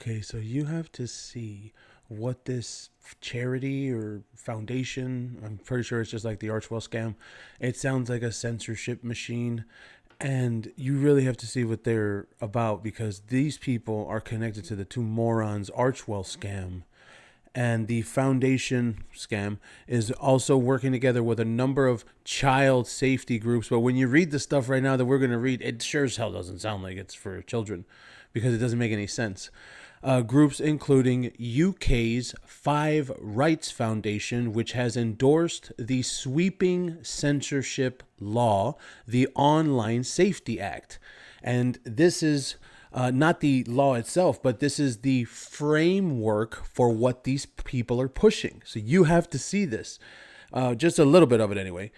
Okay, so you have to see what this charity or foundation, I'm pretty sure it's just like the Archewell scam. It sounds like a censorship machine. And you really have to see what they're about because these people are connected to the two morons Archewell scam. And the foundation scam is also working together with a number of child safety groups. But when you read the stuff right now that we're going to read, it sure as hell doesn't sound like it's for children because it doesn't make any sense. Groups including UK's Five Rights Foundation, which has endorsed the sweeping censorship law, the Online Safety Act. And this is not the law itself, but this is the framework for what these people are pushing. So you have to see this, just a little bit of it anyway.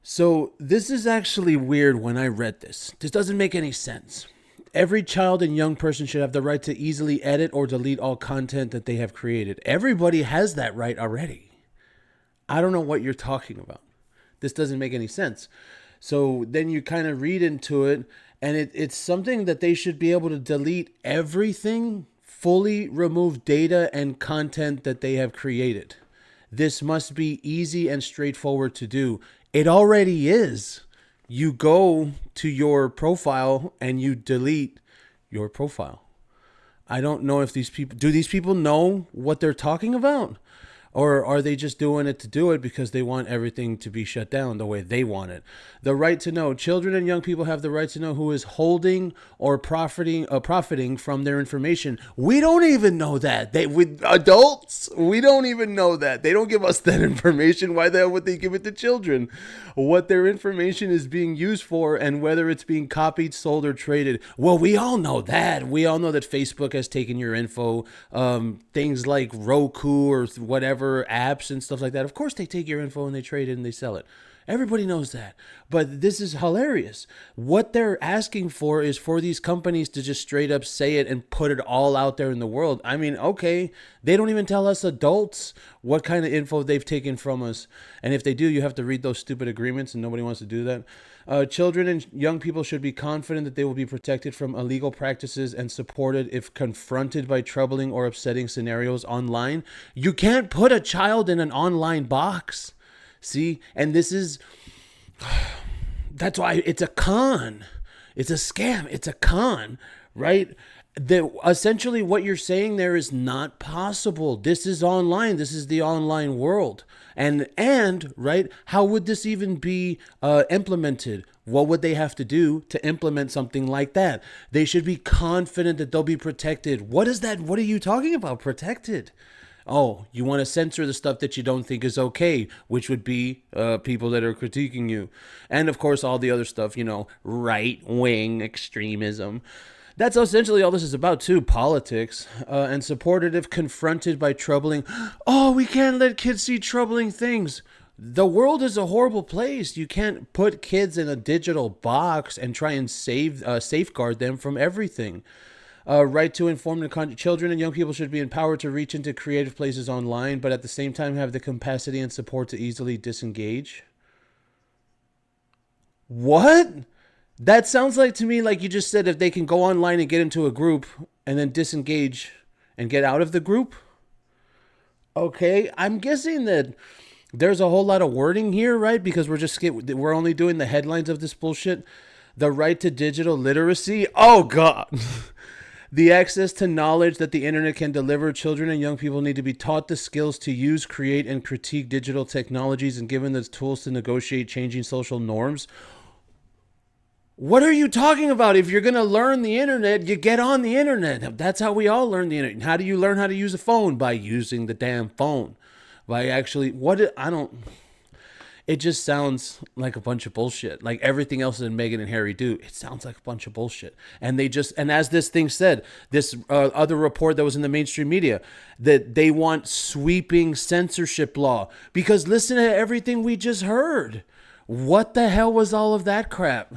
So this is actually weird when I read this. This doesn't make any sense. Every child and young person should have the right to easily edit or delete all content that they have created. Everybody has that right already. I don't know what you're talking about. This doesn't make any sense. So then you kind of read into it, and it's something that they should be able to delete everything, fully remove data and content that they have created. This must be easy and straightforward to do. It already is. You go to your profile and you delete your profile. I don't know if do these people know what they're talking about? Or are they just doing it to do it because they want everything to be shut down the way they want it? The right to know. Children and young people have the right to know who is holding or profiting from their information. We don't even know that. With adults, we don't even know that. They don't give us that information. Why the hell would they give it to children? What their information is being used for and whether it's being copied, sold, or traded. Well, we all know that. We all know that Facebook has taken your info. Things like Roku or whatever apps and stuff like that. Of course they take your info and they trade it and they sell it. Everybody knows that. But this is hilarious. What they're asking for is for these companies to just straight up say it and put it all out there in the world. I mean, okay, they don't even tell us adults what kind of info they've taken from us. And if they do, you have to read those stupid agreements and nobody wants to do that. Children and young people should be confident that they will be protected from illegal practices and supported if confronted by troubling or upsetting scenarios online. You can't put a child in an online box. See, and that's why it's a con. It's a scam. It's a con, right? Essentially what you're saying there is not possible. This is online. This is the online world. And right, how would this even be implemented? What would they have to do to implement something like that? They should be confident that they'll be protected. What is that? What are you talking about? Protected? Oh, you want to censor the stuff that you don't think is okay, which would be people that are critiquing you. And of course, all the other stuff, right-wing extremism. That's essentially all this is about, too. Politics. And supported if confronted by troubling. Oh, we can't let kids see troubling things. The world is a horrible place. You can't put kids in a digital box and try and safeguard them from everything. Right to informed children and young people should be empowered to reach into creative places online, but at the same time have the capacity and support to easily disengage. What? That sounds like to me like you just said if they can go online and get into a group and then disengage and get out of the group. Okay, I'm guessing that there's a whole lot of wording here, right? Because we're only doing the headlines of this bullshit. The right to digital literacy. Oh God. The access to knowledge that the internet can deliver. Children and young people need to be taught the skills to use, create, and critique digital technologies and given the tools to negotiate changing social norms. What are you talking about? If you're going to learn the internet, you get on the internet. That's how we all learn the internet. How do you learn how to use a phone? By using the damn phone. It just sounds like a bunch of bullshit. Like everything else that Meghan and Harry do, it sounds like a bunch of bullshit. And as this thing said, this other report that was in the mainstream media, that they want sweeping censorship law. Because listen to everything we just heard. What the hell was all of that crap?